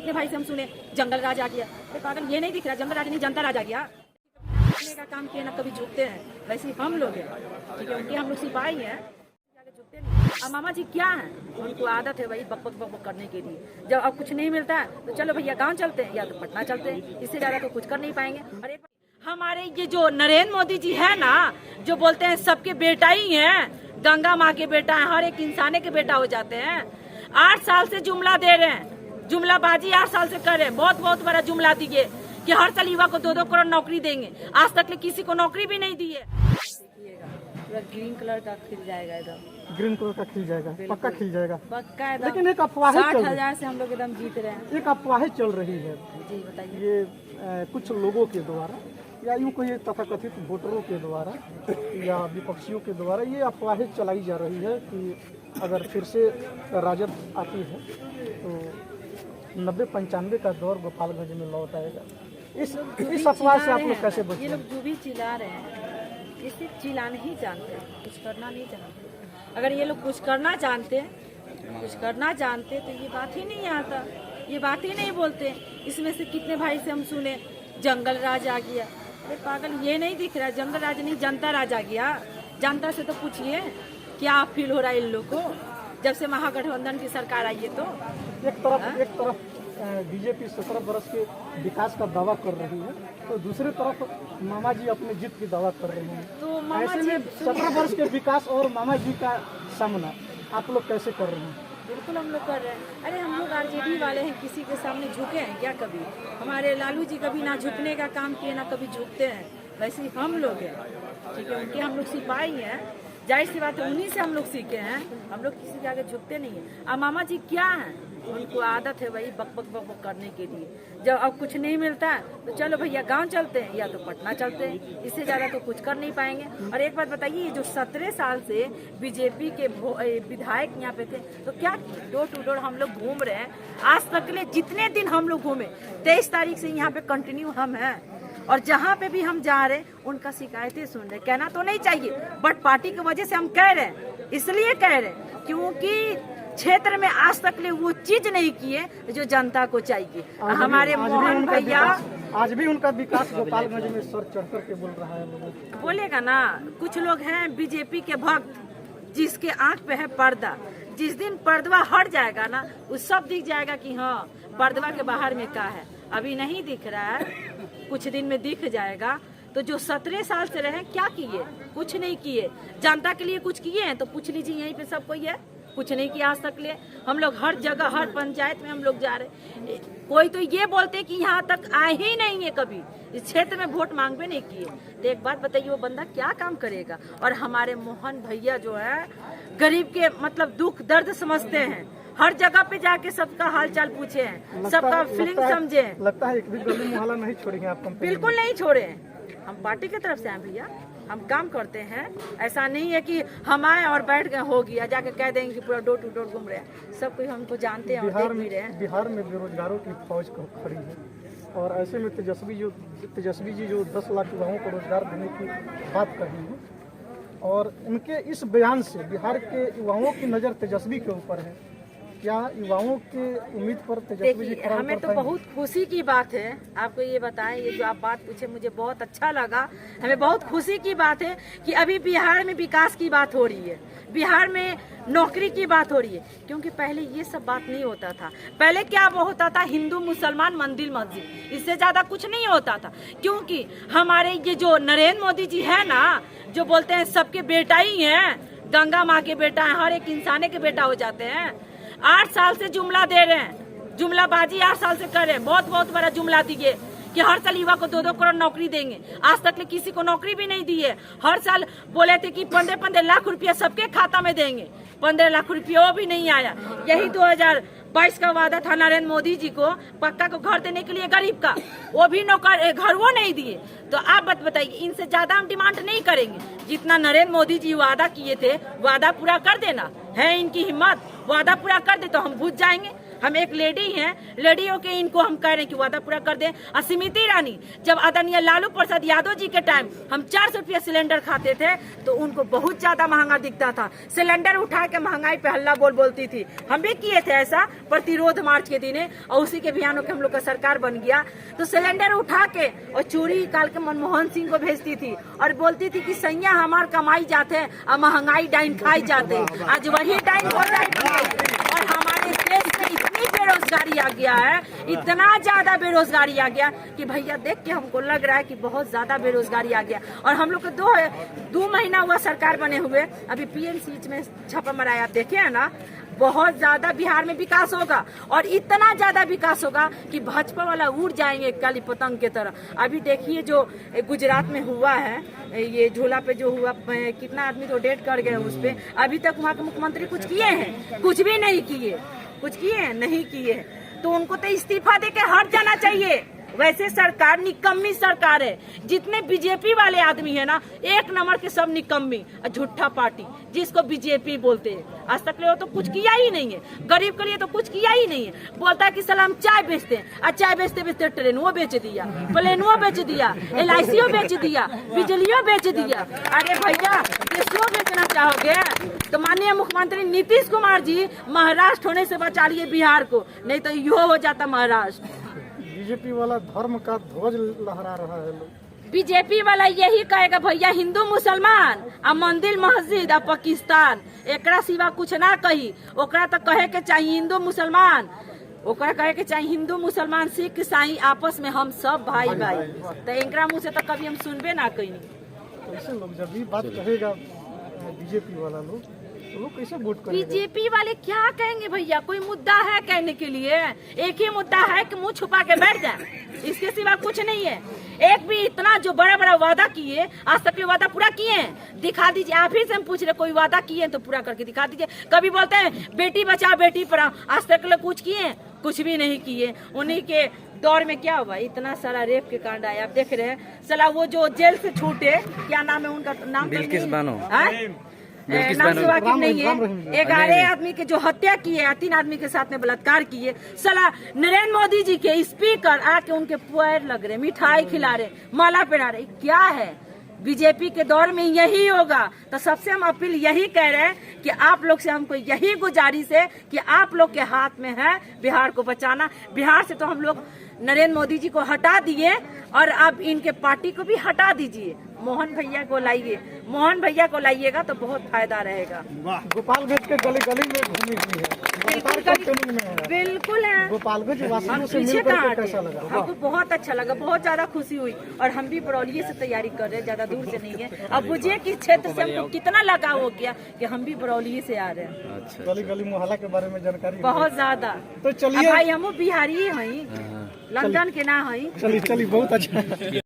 कितने भाई से हम सुने जंगल राज आ गया। अरे पागल, ये नहीं दिख रहा जंगल राज नहीं जनता राज आ गया। झुकने का काम किए ना कभी झुकते हैं, वैसे ही हम लोग हैं, ठीक है। उनके हम लोग सिपाही हैं, झुकते नहीं। अब मामा जी क्या है, उनको आदत है वही बक बक बक बक करने के लिए। जब अब कुछ नहीं मिलता है तो चलो भैया गाँव चलते हैं या तो पटना चलते हैं, इससे ज्यादा तो कुछ कर नहीं पाएंगे। अरे हमारे ये जो नरेंद्र मोदी जी है ना, जो बोलते हैं सबके बेटा ही हैं, गंगा माँ के बेटा है, हर एक इंसाने के बेटा हो जाते हैं। 8 साल से जुमला दे रहे हैं, जुमलाबाजी 8 साल से कर रहे हैं। बहुत बहुत बड़ा जुमला दिए कि हर साल युवा को 2-2 करोड़ नौकरी देंगे, आज तक किसी को नौकरी भी नहीं दी है। पूरा ग्रीन कलर का खिल जाएगा, एकदम ग्रीन कलर का खिल जाएगा, पक्का खिल जाएगा, पक्का एकदम। लेकिन एक अफवाह 60,000 से हम लोग एकदम जीत रहे हैं। एक अफवाह चल रही है जी बताइए। ये कुछ लोगों के द्वारा या यूँ कहिए तथाकथित वोटरों के द्वारा या विपक्षियों के द्वारा ये अफवाहें चलाई जा रही है कि अगर फिर से राजद आती है तो 90-95 का दौर गोपालगंज में लौट आएगा। इस अफवाह से आप लोग कैसे ये बचें? लोग जो भी चिल्ला रहे हैं, ये सिर्फ चिल्लाना ही जानते हैं, कुछ करना नहीं जानते। अगर ये लोग कुछ करना जानते तो ये बात ही नहीं आता, ये बात ही नहीं बोलते। इसमें से कितने भाई से हम सुने जंगल राज आ गया। अरे पागल, ये नहीं दिख रहा जंगल राज नहीं जनता राज आ गया। जनता से तो पूछिए क्या फील हो रहा है इन लोग को जब से महागठबंधन की सरकार आई है। तो एक तरफ बीजेपी 17 बरस के विकास का दावा कर रही है तो दूसरी तरफ मामा जी अपने जीत की दावा कर रहे हैं। तो मामा ऐसे जी में 17 वर्ष के विकास और मामा जी का सामना आप लोग कैसे कर रहे हैं? बिल्कुल हम लोग कर रहे हैं। अरे हम लोग आरजेडी वाले हैं, किसी के सामने झुके हैं क्या कभी? हमारे लालू जी कभी ना झुकने का काम किए ना कभी झुकते हैं, वैसे ही हम लोग हैं, ठीक है। उनके हम लोग सिपाही हैं, जाहिर सी बात है उन्हीं से हम लोग सीखे हैं, हम लोग किसी के आगे झुकते नहीं है। अब मामा जी क्या है, उनको आदत है वही बक बक बक बक करने के लिए। जब अब कुछ नहीं मिलता है तो चलो भैया गांव चलते हैं या तो पटना चलते हैं, इससे ज्यादा तो कुछ कर नहीं पाएंगे। और एक बात बताइए, जो 17 साल से बीजेपी के विधायक यहाँ पे थे तो क्या डोर टू डोर हम लोग घूम रहे हैं। आज तक ले जितने दिन हम लोग घूमे, 23 तारीख से यहाँ पे कंटिन्यू हम हैं और जहाँ पे भी हम जा रहे हैं उनका शिकायतें सुन रहे। कहना तो नहीं चाहिए बट पार्टी की वजह से हम कह रहे हैं, इसलिए कह रहे हैं क्योंकि क्षेत्र में आज तक ले वो चीज नहीं किए जो जनता को चाहिए। हमारे मोहन भैया आज भी उनका विकास गोपालगंज में सर चढ़ कर के बोल रहा है। लोगों बोलेगा ना, कुछ लोग हैं बीजेपी के भक्त जिसके आंख पे है पर्दा। जिस दिन पर्दा हट जाएगा ना, उस सब दिख जाएगा कि हाँ पर्दा के बाहर में क्या है। अभी नहीं दिख रहा है, कुछ दिन में दिख जाएगा। तो जो 17 साल से रहे क्या किए? कुछ नहीं किए। जनता के लिए कुछ किए हैं तो पूछ लीजिए, यहीं पे सब कोई है, कुछ नहीं किया आज तक ले। हम लोग हर जगह हर पंचायत में हम लोग जा रहे। कोई तो ये बोलते कि यहाँ तक आए ही नहीं है, कभी इस क्षेत्र में वोट मांगवे नहीं किए। तो एक बात बताइए, वो बंदा क्या काम करेगा? और हमारे मोहन भैया जो है गरीब के मतलब दुख दर्द समझते हैं, हर जगह पे जाके सबका हालचाल पूछे हैं, सबका फीलिंग समझे हैं। लगता है एक भी गली मोहल्ला नहीं छोड़ेंगे आप? बिल्कुल नहीं छोड़े हैं, हम पार्टी की तरफ से हैं भैया, हम काम करते हैं। ऐसा नहीं है कि हम आए और बैठ गए हो गया, जाके कह देंगे कि पूरा डोर टू डोर घूम रहे हैं। सब कोई हमको जानते हैं और देख भी रहे हैं। बिहार में बेरोजगारों की फौज खड़ी है और ऐसे में तेजस्वी जी जो 10 लाख युवाओं को रोजगार देने की बात कर रहे हैं और उनके इस बयान से बिहार के युवाओं की नज़र तेजस्वी के ऊपर है। क्या युवाओं के उम्मीद पर तेजस्वी जी खरा हमें तो बहुत खुशी की बात है। आपको ये बताएं, ये जो आप बात पूछे मुझे बहुत अच्छा लगा। हमें बहुत खुशी की बात है कि अभी बिहार में विकास की बात हो रही है, बिहार में नौकरी की बात हो रही है। क्योंकि पहले ये सब बात नहीं होता था। पहले क्या होता था, हिंदू मुसलमान मंदिर मस्जिद, इससे ज्यादा कुछ नहीं होता था। क्योंकि हमारे ये जो नरेंद्र मोदी जी है ना, जो बोलते हैं सबके बेटा ही हैं, गंगा माँ के बेटा है, हर एक इंसाने के बेटा हो जाते हैं। 8 साल से जुमला दे रहे हैं, जुमलाबाजी 8 साल से कर रहे हैं। बहुत बहुत बड़ा जुमला दिए कि हर साल युवा को 2-2 करोड़ नौकरी देंगे, आज तक ले किसी को नौकरी भी नहीं दी है। हर साल बोले थे कि 15-15 लाख रुपया सबके खाता में देंगे, 15 लाख रुपया वो भी नहीं आया। यही 2022 का वादा था नरेंद्र मोदी जी को, पक्का को घर देने के लिए गरीब का, वो भी नौकर घर वो नहीं दिए। तो आप बताइए, इनसे ज्यादा हम डिमांड नहीं करेंगे। जितना नरेंद्र मोदी जी वादा किए थे, वादा पूरा कर देना है इनकी हिम्मत। वादा पूरा कर दे तो हम बुझ जाएंगे। हम एक लेडी हैं, लेडियों के इनको हम कह रहे हैं कि वादा पूरा कर दें। और स्मृति ईरानी, जब आदरणीय लालू प्रसाद यादव जी के टाइम हम 400 रुपया सिलेंडर खाते थे तो उनको बहुत ज्यादा महंगा दिखता था। सिलेंडर उठा के महंगाई पे हल्ला बोलती थी। हम भी किए थे ऐसा प्रतिरोध मार्च के दिने, और उसी के बयानों के हम लोग का सरकार बन गया। तो सिलेंडर उठा के और चूड़ी निकाल के मनमोहन सिंह को भेजती थी और बोलती थी कि सैया हमार कमाई जाते और महंगाई डाइन खाई जाते। आज वही डाइन हो जाएगी। और हमारे देश में इतनी बेरोजगारी आ गया है, इतना ज्यादा बेरोजगारी आ गया कि भैया देख के हमको लग रहा है कि बहुत ज्यादा बेरोजगारी आ गया। और हम लोग को दो महीना हुआ सरकार बने हुए, अभी पीएमसी में छापा मराया, आप देखे है ना। बहुत ज्यादा बिहार में विकास होगा और इतना ज्यादा विकास होगा कि भाजपा वाला उड़ जाएंगे काली पतंग की तरह। अभी देखिए जो गुजरात में हुआ है, ये झोला पे जो हुआ, कितना आदमी तो डेथ कर गए उस पे। अभी तक वहाँ के मुख्यमंत्री कुछ किए हैं? कुछ भी नहीं किए। कुछ किए हैं? नहीं किए। तो उनको तो इस्तीफा दे के हट जाना चाहिए। वैसे सरकार निकम्मी सरकार है। जितने बीजेपी वाले आदमी है ना, एक नंबर के सब निकम्मी और झूठा पार्टी जिसको बीजेपी बोलते हैं। आज तक ले वो तो कुछ किया ही नहीं है, गरीब के लिए तो कुछ किया ही नहीं है। बोलता है कि सलाम चाय बेचते हैं, और चाय बेचते बेचते ट्रेन वो बेच दिया, प्लेन वो बेच दिया, LIC बेच दिया, बिजलियों बेच दिया। अरे भैया देशों बेचना चाहोगे तो माननीय मुख्यमंत्री नीतीश कुमार जी महाराष्ट्र होने से बचा लिए बिहार को, नहीं तो यो हो जाता महाराष्ट्र। बीजेपी वाला धर्म का ध्वज लहरा रहा है लोग। बीजेपी वाला यही कहेगा भैया हिंदू मुसलमान आ मंदिर मस्जिद आ पाकिस्तान, एकरा सिवा कुछ ना कही। ओकरा तो कहे के चाहिए हिंदू मुसलमान, ओकरा कहे के चाहिए हिंदू मुसलमान सिख ईसाई आपस में हम सब भाई भाई। तो एकरा मुँह से तो कभी हम सुनबे ना कहीं। ऐसे लोग जब भी बात कहेगा बीजेपी वाला लोग, तो लोग कैसे वोट करेंगे? बीजेपी वाले क्या कहेंगे भैया? कोई मुद्दा है कहने के लिए? एक ही मुद्दा है कि मुंह छुपा के बैठ जाए, इसके सिवा कुछ नहीं है। एक भी इतना जो बड़ा बड़ा वादा किए, आज तक ये वादा पूरा किए हैं? दिखा दीजिए। आप ही से हम पूछ रहे, कोई वादा किए तो पूरा करके दिखा दीजिए। कभी बोलते हैं बेटी बचाओ बेटी पढ़ाओ, आज तक लोग कुछ किए? कुछ भी नहीं किए। उन्हीं के दौर में क्या हुआ, इतना सारा रेप के कांड आया। आप देख रहे हैं सला वो जो जेल से छूटे, क्या नाम है उनका? नाम बिल्किस बानो, नाम से वाकिफ नहीं है। 11 आदमी के जो हत्या की है, 3 आदमी के साथ में बलात्कार किए। सला नरेंद्र मोदी जी के स्पीकर आके उनके पैर लग रहे, मिठाई खिला रहे, माला पहना रहे। क्या है? बीजेपी के दौर में यही होगा। तो सबसे हम अपील यही कह रहे हैं कि आप लोग से हमको यही गुजारिश है कि आप लोग के हाथ में है बिहार को बचाना। बिहार से तो हम लोग नरेंद्र मोदी जी को हटा दिए और अब इनके पार्टी को भी हटा दीजिए। मोहन भैया को लाइए, मोहन भैया को लाइएगा तो बहुत फायदा रहेगा। गोपालगंज के गली गली में घूमी हुई है, बिल्कुल है। गोपालगंज वासियों हम से पीछे मिलकर कहाँ के कैसा हटे? लगा? हमको बहुत अच्छा लगा, बहुत ज्यादा खुशी हुई। और हम भी बरौलिये से तैयारी कर रहे हैं, ज्यादा दूर से नहीं है। अब बुझिए कि क्षेत्र से हमको कितना लगाव हो गया कि हम भी बरौलिये से आ रहे हैं। गली गली मोहल्ला के बारे में जानकारी बहुत ज्यादा। तो चलिए भाई हम बिहारी हैं, लंदन के ना हैं। चलिए बहुत अच्छा।